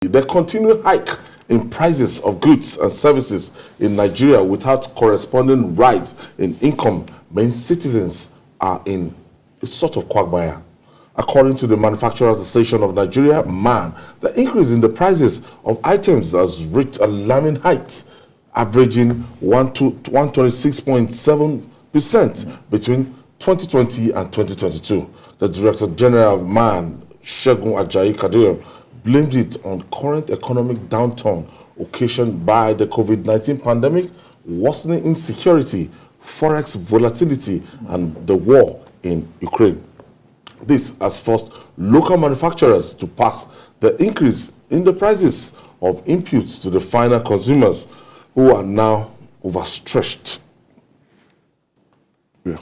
The continued hike in prices of goods and services in Nigeria without corresponding rise in income means citizens are in a sort of quagmire. According to the Manufacturers Association of Nigeria, MAN, the increase in the prices of items has reached alarming heights, averaging 126.7% between 2020 and 2022. The Director General of MAN, Segun Ajayi Kadir, blamed it on current economic downturn occasioned by the COVID-19 pandemic, worsening insecurity, forex volatility, and the war in Ukraine. This has forced local manufacturers to pass the increase in the prices of inputs to the final consumers, who are now overstretched. Yeah.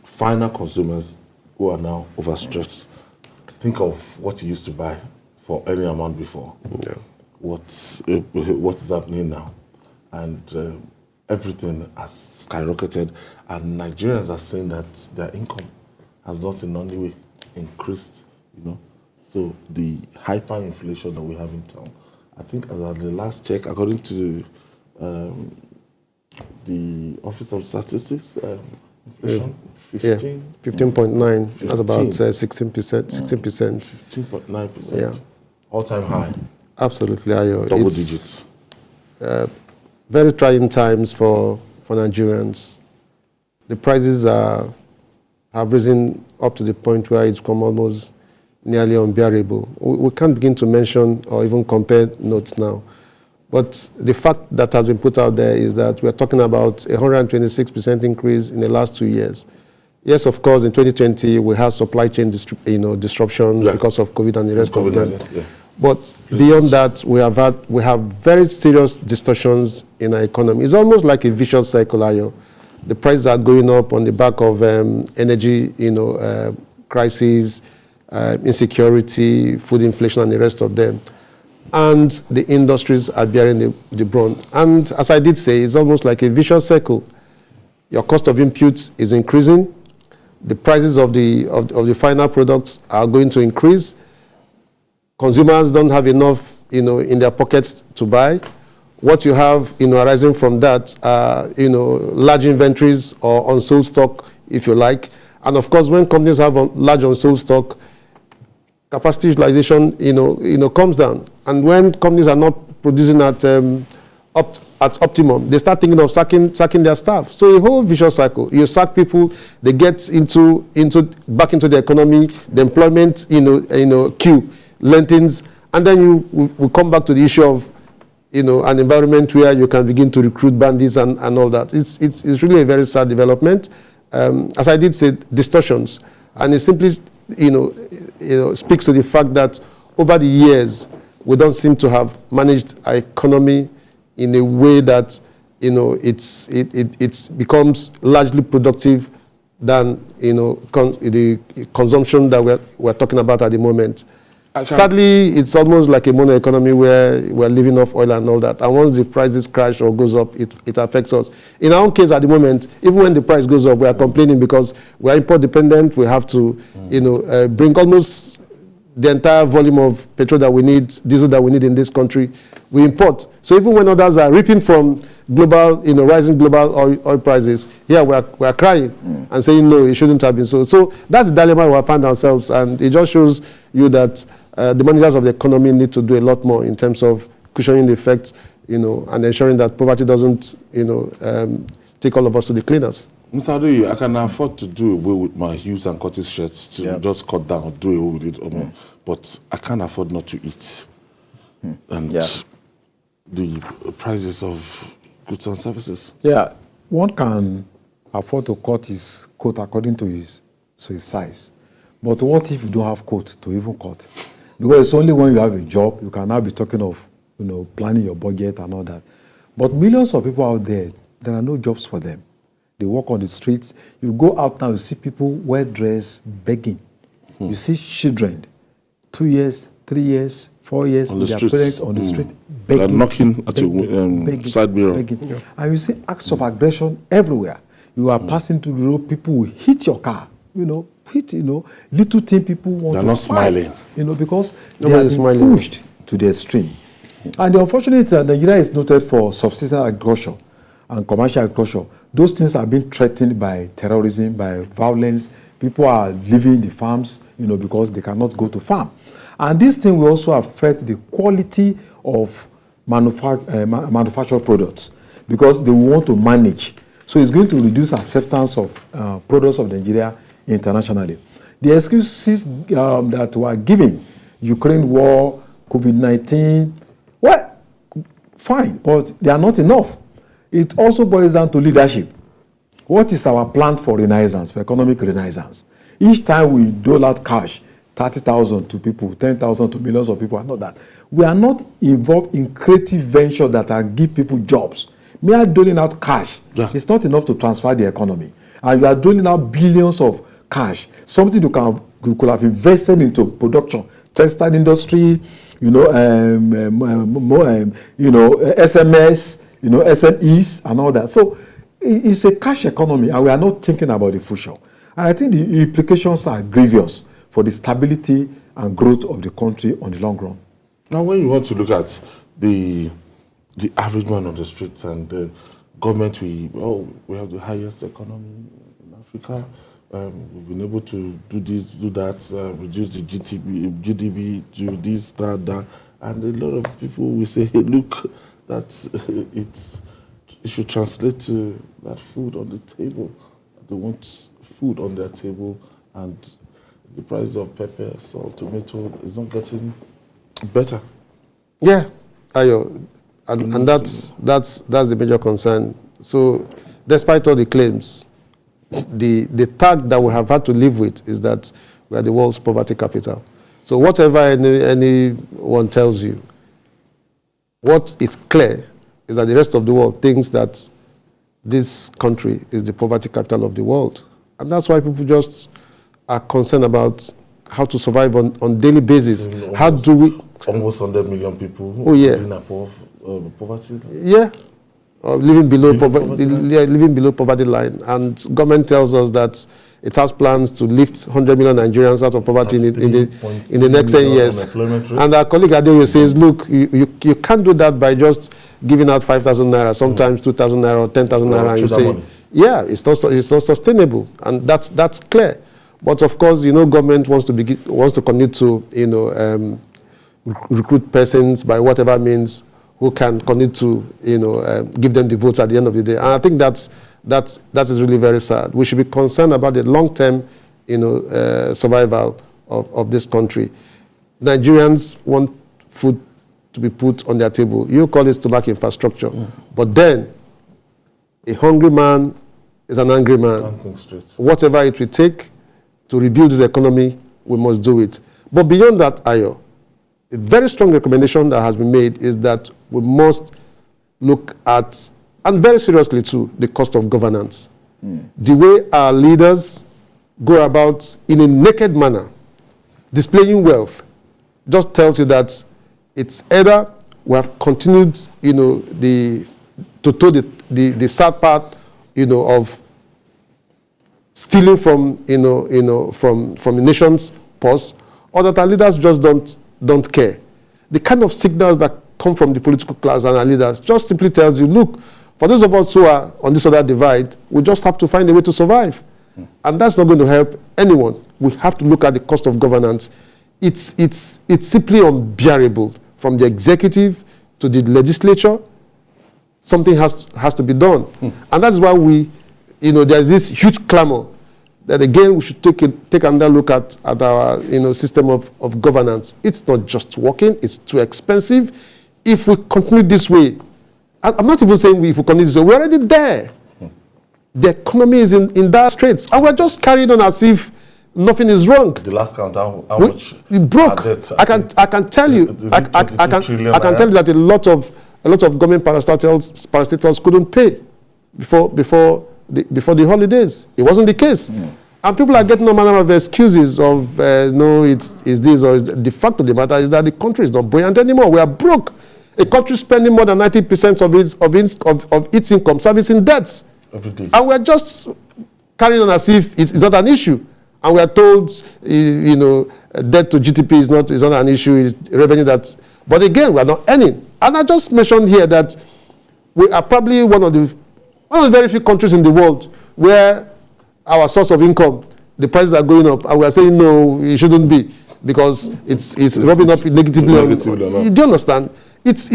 Final consumers who are now overstretched. Think of what you used to buy for any amount before. Yeah. What is happening now? And everything has skyrocketed, and Nigerians are saying that their income has not in any way increased, So the hyperinflation that we have in town, I think at the last check, according to the Office of Statistics, inflation, 15.9. That's about 16%. 15.9%. Yeah. All-time high. Absolutely, Double digits. Very trying times for Nigerians. The prices have risen up to the point where it's become almost nearly unbearable. We can't begin to mention or even compare notes now. But the fact that has been put out there is that we're talking about a 126% increase in the last 2 years. Yes, of course, in 2020, we had supply chain disruptions because of COVID and the rest of them. Yeah. But beyond that, we have very serious distortions in our economy. It's almost like a vicious cycle, Ayo. The prices are going up on the back of energy, crisis, insecurity, food inflation, and the rest of them. And the industries are bearing the brunt. And as I did say, it's almost like a vicious cycle. Your cost of inputs is increasing. The prices of the final products are going to increase. Consumers don't have enough, in their pockets to buy. What you have, arising from that are, large inventories or unsold stock, if you like. And of course, when companies have large unsold stock, capacity utilization, comes down. And when companies are not producing at optimum, they start thinking of sacking their staff. So a whole vicious cycle. You sack people, they get back into the economy, the employment, queue lengthens, and then we come back to the issue of, an environment where you can begin to recruit bandits and all that. It's really a very sad development. As I did say, distortions, and it simply, speaks to the fact that over the years we don't seem to have managed our economy in a way that it becomes largely productive than the consumption that we're talking about at the moment. Sadly, it's almost like a mono economy where we're living off oil and all that. And once the prices crash or goes up, it affects us. In our own case at the moment, even when the price goes up, we are complaining because we are import dependent. We have to, bring almost the entire volume of petrol that we need, diesel that we need in this country, we import. So even when others are reaping from global, rising global oil prices, here we are crying and saying, no, it shouldn't have been so. So that's the dilemma we find ourselves, and it just shows you that the managers of the economy need to do a lot more in terms of cushioning the effects, and ensuring that poverty doesn't, take all of us to the cleaners. Mr. Adeyi, I can afford to do away with my Hughes and Curtis shirts to just cut down, do away with it, but I can't afford not to eat. And the prices of goods and services. Yeah, one can afford to cut his coat according to his size. But what if you don't have coat to even cut? Because it's only when you have a job, you can now be talking of, planning your budget and all that. But millions of people out there are no jobs for them. They walk on the streets. You go out now, you see people well-dressed, begging. You see children, 2 years, 3 years, 4 years, on the their streets. parents on the street, begging. They're knocking at your side mirror. Yeah. And you see acts of aggression everywhere. You are passing through the road, people will hit your car, which, little thing people want They're to not fight, smiling. because they Nobody are is being smiling. pushed to the extreme. And the unfortunate is that Nigeria is noted for subsistence agriculture and commercial agriculture. Those things are being threatened by terrorism, by violence. People are leaving the farms, because they cannot go to farm. And this thing will also affect the quality of manufactured products, because they want to manage. So it's going to reduce acceptance of products of Nigeria internationally. The excuses that were given, Ukraine war, COVID-19, well, fine, but they are not enough. It also boils down to leadership. What is our plan for renaissance, for economic renaissance? Each time we dole out cash, 30,000 to people, 10,000 to millions of people, and all that, we are not involved in creative ventures that will give people jobs. Mere doling out cash is not enough to transfer the economy. And you are doling out billions of cash, something you could have invested into production, textile industry, SMS, SMEs, and all that. So it's a cash economy, and we are not thinking about the future. And I think the implications are grievous for the stability and growth of the country on the long run. Now, when you want to look at the average man on the streets and the government, we have the highest economy in Africa. We've been able to do this, do that, reduce the GDP, do this, that, and a lot of people will say, "Hey, look, that it should translate to that food on the table. They want food on their table, and the price of pepper, salt, tomato is not getting better." Yeah, Ayo, and that's the major concern. So, despite all the claims, the tag that we have had to live with is that we are the world's poverty capital. So whatever anyone tells you, what is clear is that the rest of the world thinks that this country is the poverty capital of the world. And that's why people just are concerned about how to survive on daily basis. How do we... Almost 100 million people living above poverty. Yeah. Living below poverty line, and government tells us that it has plans to lift 100 million Nigerians out of poverty in the next 10 years. And our colleague Adeoye says, look, you can't do that by just giving out 5,000 naira, sometimes 2,000 naira or 10,000 naira, and you say, yeah, it's not sustainable, and that's clear. But of course, government wants to continue to recruit persons by whatever means who can continue to, give them the votes at the end of the day. And I think that is really very sad. We should be concerned about the long-term, survival of this country. Nigerians want food to be put on their table. You call it tobacco infrastructure. But then, a hungry man is an angry man. Whatever it will take to rebuild this economy, we must do it. But beyond that, Ayo, a very strong recommendation that has been made is that we must look at, and very seriously too, the cost of governance. The way our leaders go about in a naked manner, displaying wealth, just tells you that it's either we have continued, to toe the sad part, of stealing from, from the nation's purse, or that our leaders just don't care. The kind of signals that come from the political class and our leaders just simply tells you, look, for those of us who are on this other divide, we just have to find a way to survive. And that's not going to help anyone. We have to look at the cost of governance. It's simply unbearable. From the executive to the legislature, something has to be done. And that's why there's this huge clamor that again we should take another look at our system of governance. It's not just working, it's too expensive. If we continue this way, I'm not even saying if we continue this way, we're already there. The economy is in dire straits, and we're just carrying on as if nothing is wrong. The last count, how much? It broke. I can tell you. I can tell you that a lot of government parastatals couldn't pay before the holidays. It wasn't the case. And people are getting all manner of excuses of, no, it's this, or the fact of the matter is that the country is not buoyant anymore. We are broke. A country spending more than 90% of its income servicing debts. Every day. And we're just carrying on as if it's not an issue. And we are told, debt to GDP is not an issue, it's revenue that. But again, we are not earning. And I just mentioned here that we are probably one of the very few countries in the world where our source of income, the prices are going up, and we are saying no, it shouldn't be because it's rubbing up negatively. Do you understand? It's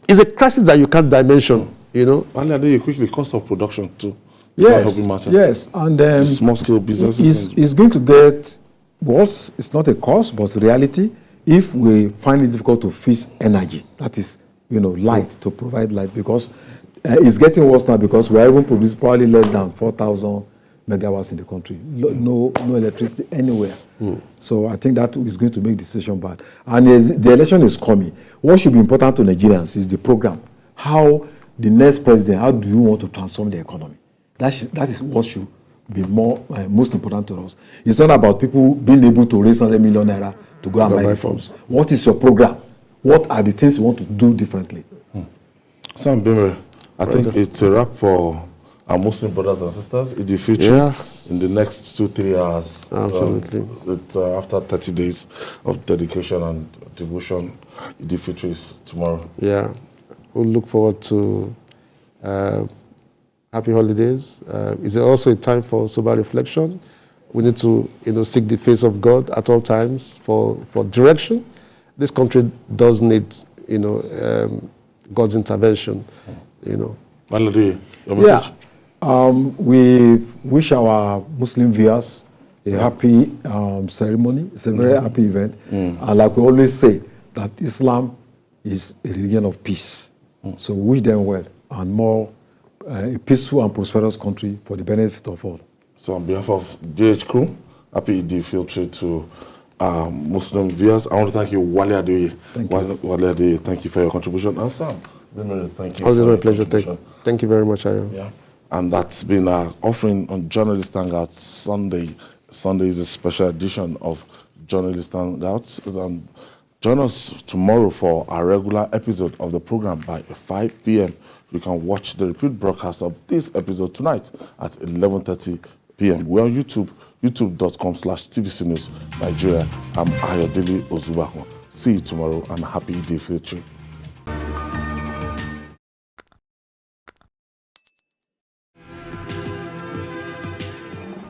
a crisis that you can't dimension. And quickly, cost of production too. Yes, and the small scale businesses is going to get worse. It's not a cost, but reality. If we find it difficult to fix energy, that is, light, to provide light, because it's getting worse now because we are even producing probably less than 4,000 megawatts in the country. No electricity anywhere. So I think that is going to make the situation bad. And the election is coming. What should be important to Nigerians is the program. How the next president, how do you want to transform the economy? That is what should be most important to us. It's not about people being able to raise 100 million naira to go and buy the forms. What is your program? What are the things you want to do differently? Sam Bimere, I think it's a wrap for our Muslim brothers and sisters. In the future, in the next 2-3 hours, absolutely. After 30 days of dedication and devotion, the future is tomorrow. Yeah, we'll look forward to happy holidays. It's also a time for sober reflection. We need to, seek the face of God at all times for direction. This country does need, God's intervention. Malade, your message? We wish our Muslim viewers a happy ceremony. It's a very happy event. And like we always say, that Islam is a religion of peace. So we wish them well and more a peaceful and prosperous country for the benefit of all. So on behalf of JH Crew, happy Eid field trip to Muslim viewers. I want to thank you, Wale Adeye. Wale Adeye, thank you for your contribution. And Sam, thank you. Always my pleasure. Thank you very much, Ayo. Yeah. And that's been our offering on Journalist Hangouts Sunday. Sunday is a special edition of Journalist Hangouts. And join us tomorrow for our regular episode of the program by 5 p.m. You can watch the repeat broadcast of this episode tonight at 11:30 p.m. We're on YouTube, youtube.com/TVC News Nigeria. I'm Ayodele Ozubakwan. See you tomorrow and happy day for you.